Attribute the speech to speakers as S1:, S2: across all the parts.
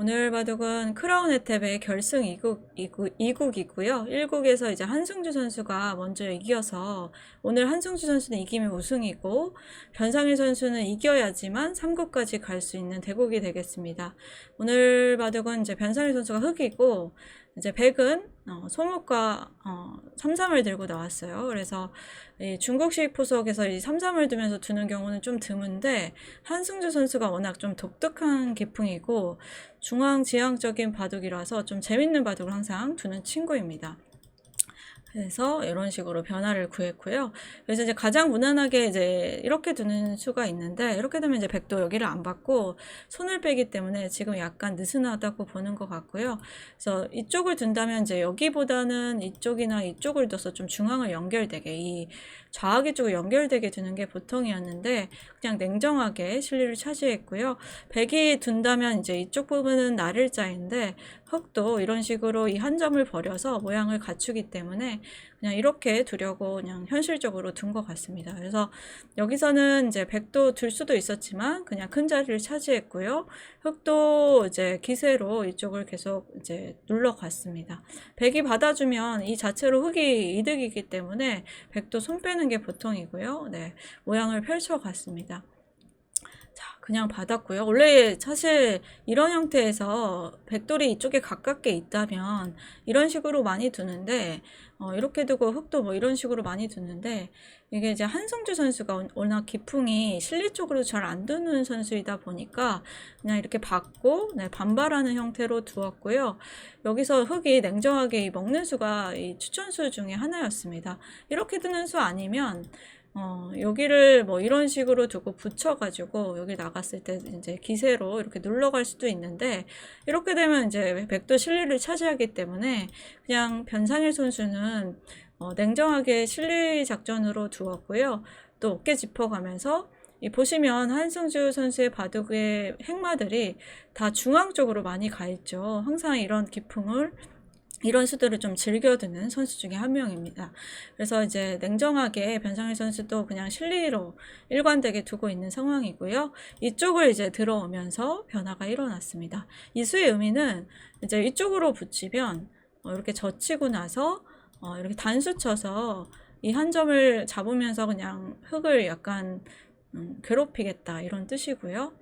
S1: 오늘 바둑은 크라운 에탭의 결승 2국이고요. 1국에서 이제 한승주 선수가 먼저 이겨서 오늘 한승주 선수는 이기면 우승이고 변상일 선수는 이겨야지만 3국까지 갈 수 있는 대국이 되겠습니다. 오늘 바둑은 이제 변상일 선수가 흑이고 이제 백은 소목과 3-3을 들고 나왔어요. 그래서 이 중국식 포석에서 이 3-3을 두면서 두는 경우는 좀 드문데 한승주 선수가 워낙 좀 독특한 기풍이고 중앙지향적인 바둑이라서 좀 재밌는 바둑을 항상 두는 친구입니다. 그래서 이런 식으로 변화를 구했고요. 그래서 이제 가장 무난하게 이제 이렇게 두는 수가 있는데, 이렇게 되면 이제 백도 여기를 안 받고 손을 빼기 때문에 지금 약간 느슨하다고 보는 것 같고요. 그래서 이쪽을 둔다면 이제 여기보다는 이쪽이나 이쪽을 둬서 좀 중앙을 연결되게, 이 좌악이 쪽을 연결되게 두는 게 보통이었는데 그냥 냉정하게 실리를 차지했고요. 백이 둔다면 이제 이쪽 부분은 나를자인데 흑도 이런 식으로 이 한 점을 버려서 모양을 갖추기 때문에 그냥 이렇게 두려고 그냥 현실적으로 둔 것 같습니다. 그래서 여기서는 이제 백도 둘 수도 있었지만 그냥 큰 자리를 차지했고요. 흑도 이제 기세로 이쪽을 계속 이제 눌러갔습니다. 백이 받아주면 이 자체로 흑이 이득이기 때문에 백도 손 빼는 게 보통이고요. 네, 모양을 펼쳐갔습니다. 그냥 받았고요. 원래 사실 이런 형태에서 백돌이 이쪽에 가깝게 있다면 이런 식으로 많이 두는데 이렇게 두고 흑도 뭐 이런 식으로 많이 두는데 이게 이제 한승주 선수가 워낙 기풍이 실리 쪽으로 잘 안 두는 선수이다 보니까 그냥 이렇게 받고 반발하는 형태로 두었고요. 여기서 흑이 냉정하게 먹는 수가 이 추천수 중에 하나였습니다. 이렇게 두는 수 아니면 여기를 뭐 이런 식으로 두고 붙여가지고 여기 나갔을 때 이제 기세로 이렇게 눌러갈 수도 있는데 이렇게 되면 이제 백도 실리를 차지하기 때문에 그냥 변상일 선수는 냉정하게 실리 작전으로 두었고요. 또 어깨 짚어가면서 보시면 한승주 선수의 바둑의 행마들이 다 중앙 쪽으로 많이 가 있죠. 항상 이런 수들을 좀 즐겨드는 선수 중에 한 명입니다. 그래서 이제 냉정하게 변상일 선수도 그냥 실리로 일관되게 두고 있는 상황이고요. 이쪽을 이제 들어오면서 변화가 일어났습니다. 이 수의 의미는 이제 이쪽으로 붙이면 이렇게 젖히고 나서 이렇게 단수 쳐서 이 한 점을 잡으면서 그냥 흑을 약간 괴롭히겠다 이런 뜻이고요.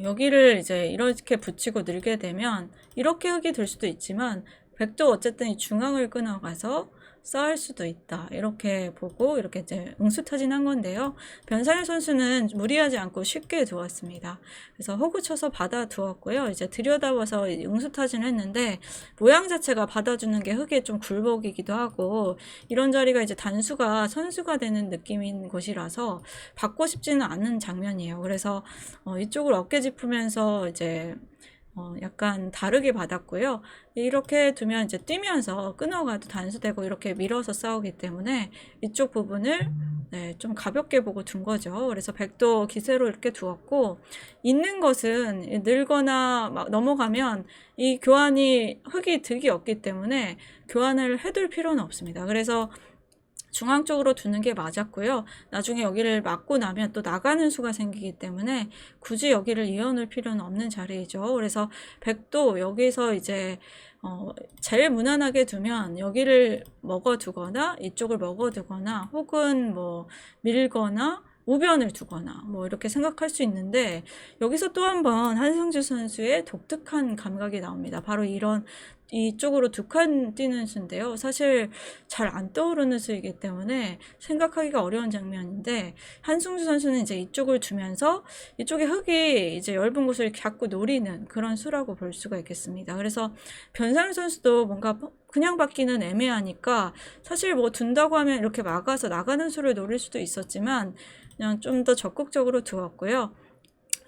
S1: 여기를 이제 이렇게 붙이고 늘게 되면 이렇게 흑이 될 수도 있지만 백도 어쨌든 이 중앙을 끊어가서 쌓을 수도 있다 이렇게 보고 이렇게 이제 응수타진한 건데요. 변상일 선수는 무리하지 않고 쉽게 두었습니다. 그래서 호구 쳐서 받아 두었고요. 이제 들여다봐서 응수타진을 했는데 모양 자체가 받아주는 게 흑의 좀 굴복이기도 하고 이런 자리가 이제 단수가 선수가 되는 느낌인 곳이라서 받고 싶지는 않은 장면이에요. 그래서 이쪽을 어깨 짚으면서 이제 약간 다르게 받았고요. 이렇게 두면 이제 뛰면서 끊어가도 단수되고 이렇게 밀어서 싸우기 때문에 이쪽 부분을 좀 가볍게 보고 둔 거죠. 그래서 백도 기세로 이렇게 두었고 있는 것은 늘거나 막 넘어가면 이 교환이 흑이 득이 없기 때문에 교환을 해둘 필요는 없습니다. 그래서 중앙 쪽으로 두는 게 맞았고요. 나중에 여기를 막고 나면 또 나가는 수가 생기기 때문에 굳이 여기를 이어놓을 필요는 없는 자리이죠. 그래서 백도 여기서 이제 제일 무난하게 두면 여기를 먹어두거나 이쪽을 먹어두거나 혹은 뭐 밀거나 우변을 두거나 뭐 이렇게 생각할 수 있는데 여기서 또 한 번 한승주 선수의 독특한 감각이 나옵니다. 바로 이쪽으로 두 칸 뛰는 수인데요. 사실 잘 안 떠오르는 수이기 때문에 생각하기가 어려운 장면인데 한승주 선수는 이제 이쪽을 두면서 이쪽에 흑이 이제 엷은 곳을 자꾸 노리는 그런 수라고 볼 수가 있겠습니다. 그래서 변상일 선수도 뭔가 그냥 받기는 애매하니까 사실 뭐 둔다고 하면 이렇게 막아서 나가는 수를 노릴 수도 있었지만 그냥 좀 더 적극적으로 두었고요.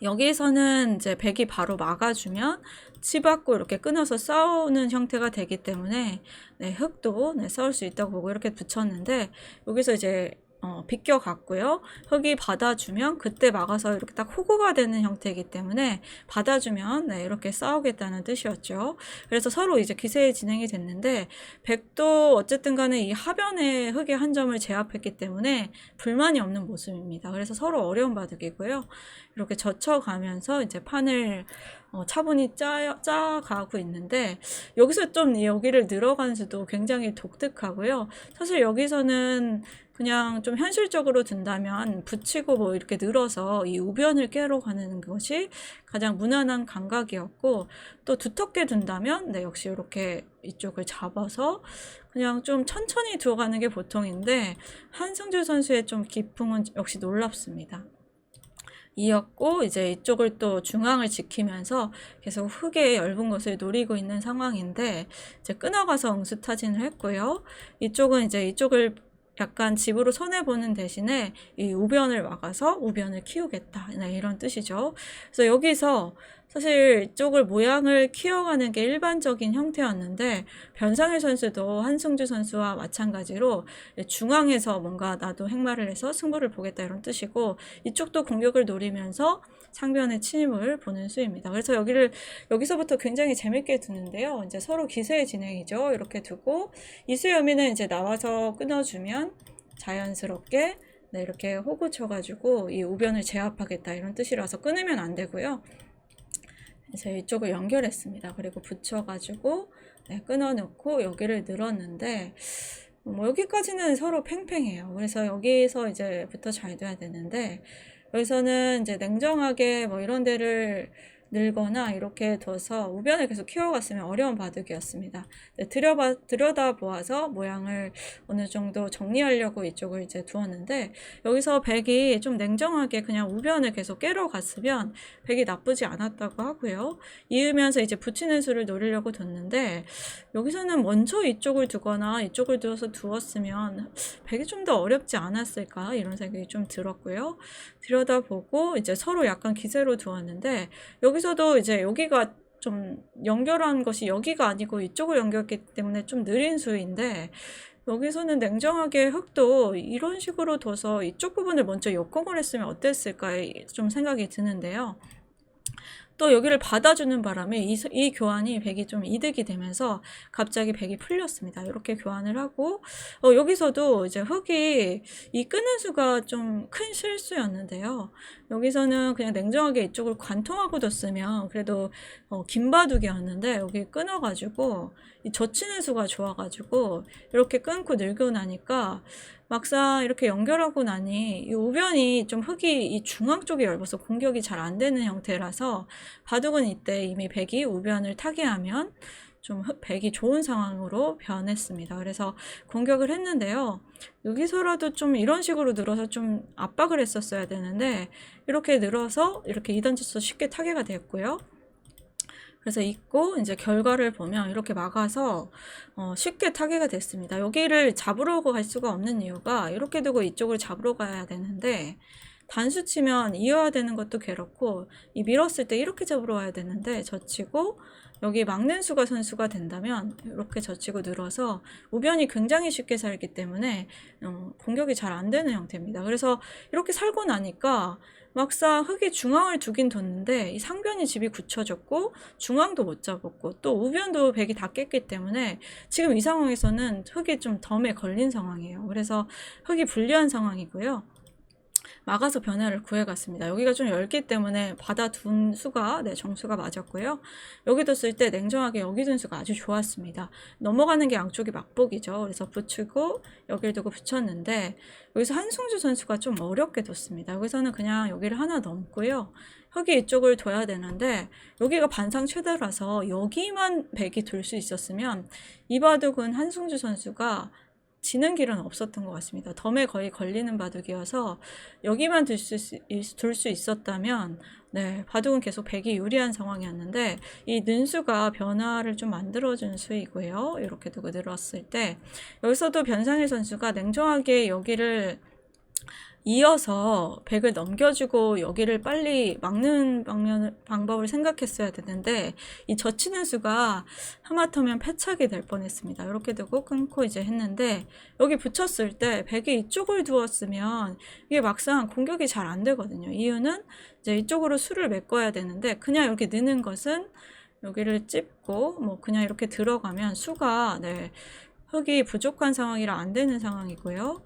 S1: 여기서는 이제 백이 바로 막아주면 치받고 이렇게 끊어서 싸우는 형태가 되기 때문에 흑도 싸울 수 있다고 보고 이렇게 붙였는데 여기서 이제 비껴갔고요. 흑이 받아주면 그때 막아서 이렇게 딱 호구가 되는 형태이기 때문에 받아주면 이렇게 싸우겠다는 뜻이었죠. 그래서 서로 이제 기세 진행이 됐는데 백도 어쨌든 간에 이 하변에 흑의 한 점을 제압했기 때문에 불만이 없는 모습입니다. 그래서 서로 어려운 바둑이고요. 이렇게 젖혀가면서 이제 판을 차분히 짜가고 있는데, 여기서 좀 여기를 늘어가는 수도 굉장히 독특하고요. 사실 여기서는 그냥 좀 현실적으로 든다면 붙이고 뭐 이렇게 늘어서 이 우변을 깨러 가는 것이 가장 무난한 감각이었고, 또 두텁게 둔다면 네, 역시 이렇게 이쪽을 잡아서 그냥 좀 천천히 두어가는 게 보통인데, 한승주 선수의 좀 기풍은 역시 놀랍습니다. 이었고, 이제 이쪽을 또 중앙을 지키면서 계속 흙의 얇은 것을 노리고 있는 상황인데, 이제 끊어가서 응수타진을 했고요. 이쪽은 이제 이쪽을 약간 집으로 손해보는 대신에 이 우변을 막아서 우변을 키우겠다, 네, 이런 뜻이죠. 그래서 여기서 사실 이쪽을 모양을 키워가는 게 일반적인 형태였는데, 변상일 선수도 한승주 선수와 마찬가지로 중앙에서 뭔가 나도 행마를 해서 승부를 보겠다, 이런 뜻이고, 이쪽도 공격을 노리면서 상변의 침입을 보는 수입니다. 그래서 여기서부터 굉장히 재밌게 두는데요. 이제 서로 기세의 진행이죠. 이렇게 두고, 이수여미는 이제 나와서 끊어주면 자연스럽게 네, 이렇게 호구 쳐가지고 이 우변을 제압하겠다, 이런 뜻이라서 끊으면 안 되고요. 그래서 이쪽을 연결했습니다. 그리고 붙여가지고 네, 끊어놓고 여기를 늘었는데, 뭐 여기까지는 서로 팽팽해요. 그래서 여기서 이제부터 잘 돼야 되는데, 여기서는 이제 냉정하게 뭐 이런 데를 늘거나 이렇게 둬서 우변을 계속 키워갔으면 어려운 바둑이었습니다. 네, 들여다 보아서 모양을 어느 정도 정리하려고 이쪽을 이제 두었는데, 여기서 백이 좀 냉정하게 그냥 우변을 계속 깨러 갔으면 백이 나쁘지 않았다고 하고요. 이으면서 이제 붙이는 수를 노리려고 뒀는데, 여기서는 먼저 이쪽을 두거나 이쪽을 두었으면 백이 좀 더 어렵지 않았을까, 이런 생각이 좀 들었고요. 들여다보고 이제 서로 약간 기세로 두었는데, 여기서도 이제 여기가 좀 연결한 것이 여기가 아니고 이쪽을 연결했기 때문에 좀 느린 수인데, 여기서는 냉정하게 흙도 이런 식으로 둬서 이쪽 부분을 먼저 역공을 했으면 어땠을까 좀 생각이 드는데요. 또 여기를 받아주는 바람에 이 교환이 백이 좀 이득이 되면서 갑자기 백이 풀렸습니다. 이렇게 교환을 하고, 여기서도 이제 흙이 이 끄는 수가 좀 큰 실수였는데요. 여기서는 그냥 냉정하게 이쪽을 관통하고 뒀으면 그래도 긴 바둑이었는데, 여기 끊어가지고 이 젖히는 수가 좋아가지고 이렇게 끊고 늘고 나니까 막상 이렇게 연결하고 나니 이 우변이 좀 흙이 이 중앙 쪽이 얇아서 공격이 잘 안 되는 형태라서, 바둑은 이때 이미 백이 우변을 타개하면 좀 백이 좋은 상황으로 변했습니다. 그래서 공격을 했는데요. 여기서라도 좀 이런 식으로 늘어서 좀 압박을 했었어야 되는데, 이렇게 늘어서 이렇게 2던져서 쉽게 타개가 됐고요. 그래서 있고, 이제 결과를 보면 이렇게 막아서 쉽게 타개가 됐습니다. 여기를 잡으러 갈 수가 없는 이유가, 이렇게 두고 이쪽을 잡으러 가야 되는데, 단수 치면 이어야 되는 것도 괴롭고, 이 밀었을 때 이렇게 잡으러 와야 되는데 젖히고, 여기 막는 수가 선수가 된다면 이렇게 젖히고 늘어서 우변이 굉장히 쉽게 살기 때문에 공격이 잘 안 되는 형태입니다. 그래서 이렇게 살고 나니까 막상 흙이 중앙을 두긴 뒀는데, 이 상변이 집이 굳혀졌고 중앙도 못 잡았고 또 우변도 백이 다 깼기 때문에 지금 이 상황에서는 흙이 좀 덤에 걸린 상황이에요. 그래서 흙이 불리한 상황이고요. 막아서 변화를 구해갔습니다. 여기가 좀 얇기 때문에 받아둔 수가 정수가 맞았고요. 여기 뒀을 때 냉정하게 여기 둔 수가 아주 좋았습니다. 넘어가는 게 양쪽이 막복이죠. 그래서 붙이고 여기를 두고 붙였는데, 여기서 한승주 선수가 좀 어렵게 뒀습니다. 여기서는 그냥 여기를 하나 넘고요. 흙이 이쪽을 둬야 되는데, 여기가 반상 최대라서 여기만 백이 둘 수 있었으면 이 바둑은 한승주 선수가 지는 길은 없었던 것 같습니다. 덤에 거의 걸리는 바둑이어서 여기만 둘 수 있었다면 네, 바둑은 계속 백이 유리한 상황이었는데, 이 는수가 변화를 좀 만들어준 수이고요. 이렇게 두고 늘었을 때 여기서도 변상일 선수가 냉정하게 여기를 이어서 백을 넘겨주고 여기를 빨리 막는 방법을 생각했어야 되는데, 이 젖히는 수가 하마터면 패착이 될 뻔했습니다. 이렇게 두고 끊고 이제 했는데, 여기 붙였을 때 백이 이쪽을 두었으면 이게 막상 공격이 잘 안 되거든요. 이유는 이제 이쪽으로 수를 메꿔야 되는데, 그냥 이렇게 느는 것은 여기를 찝고 뭐 그냥 이렇게 들어가면 수가 흙이 부족한 상황이라 안 되는 상황이고요.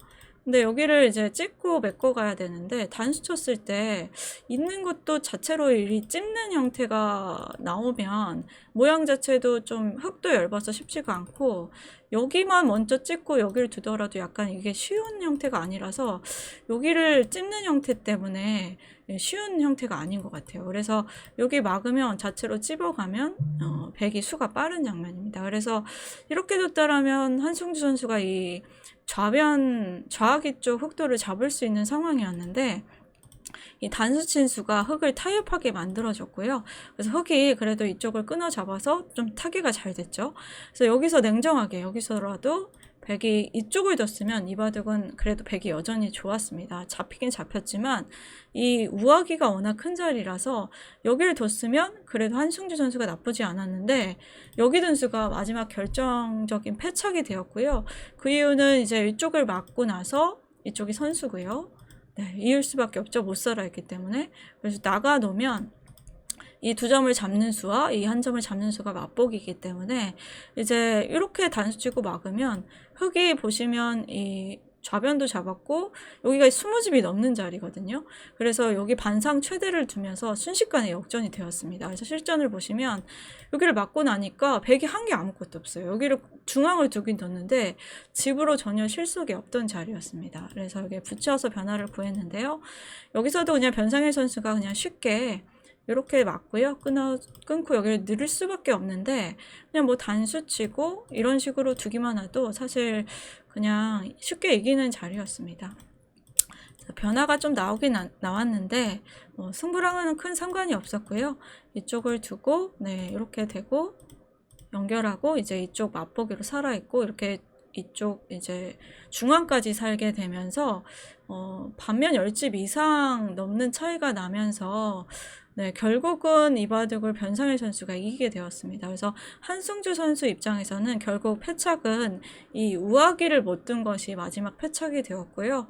S1: 근데 여기를 이제 찍고 메꿔 가야 되는데 단수 쳤을 때 있는 것도 자체로 이 찝는 형태가 나오면 모양 자체도 좀 흙도 얇아서 쉽지가 않고, 여기만 먼저 찍고 여기를 두더라도 약간 이게 쉬운 형태가 아니라서 여기를 찝는 형태 때문에 쉬운 형태가 아닌 것 같아요. 그래서 여기 막으면 자체로 찝어가면 백이 수가 빠른 장면입니다. 그래서 이렇게 뒀다라면 한승주 선수가 이 좌하기 쪽 흑도를 잡을 수 있는 상황이었는데, 이 단수 친수가 흙을 타협하게 만들어줬고요. 그래서 흙이 그래도 이쪽을 끊어 잡아서 좀 타기가 잘 됐죠. 그래서 여기서 냉정하게, 여기서라도 백이 이쪽을 뒀으면 이 바둑은 그래도 백이 여전히 좋았습니다. 잡히긴 잡혔지만 이 우하기가 워낙 큰 자리라서 여기를 뒀으면 그래도 한승주 선수가 나쁘지 않았는데, 여기 둔 수가 마지막 결정적인 패착이 되었고요. 그 이유는 이제 이쪽을 막고 나서 이쪽이 선수고요. 네, 이을 수밖에 없죠. 못 살아있기 때문에. 그래서 나가 놓으면 이 두 점을 잡는 수와 이 한 점을 잡는 수가 맞복이기 때문에 이제 이렇게 단수 치고 막으면 흙이 보시면 이 좌변도 잡았고 여기가 20집이 넘는 자리거든요. 그래서 여기 반상 최대를 두면서 순식간에 역전이 되었습니다. 그래서 실전을 보시면 여기를 막고 나니까 백이 한 게 아무것도 없어요. 여기를 중앙을 두긴 뒀는데 집으로 전혀 실속이 없던 자리였습니다. 그래서 여기 붙여서 변화를 구했는데요. 여기서도 그냥 변상일 선수가 그냥 쉽게 이렇게 맞고요. 끊고 여기를 누를 수밖에 없는데, 그냥 뭐 단수 치고 이런 식으로 두기만 해도 사실 그냥 쉽게 이기는 자리였습니다. 변화가 좀 나오긴 나왔는데 승부랑은 큰 상관이 없었고요. 이쪽을 두고 네, 이렇게 되고 연결하고 이제 이쪽 맛보기로 살아있고 이렇게 이쪽 이제 중앙까지 살게 되면서 반면 10집 이상 넘는 차이가 나면서 네, 결국은 이 바둑을 변상일 선수가 이기게 되었습니다. 그래서 한승주 선수 입장에서는 결국 패착은 이 우하기를 못 둔 것이 마지막 패착이 되었고요.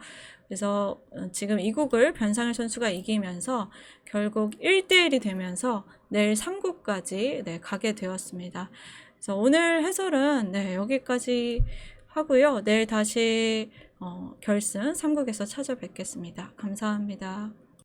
S1: 그래서 지금 이 국을 변상일 선수가 이기면서 결국 1대1이 되면서 내일 3국까지 네, 가게 되었습니다. 그래서 오늘 해설은 네, 여기까지 하고요. 내일 다시 결승 3국에서 찾아뵙겠습니다. 감사합니다.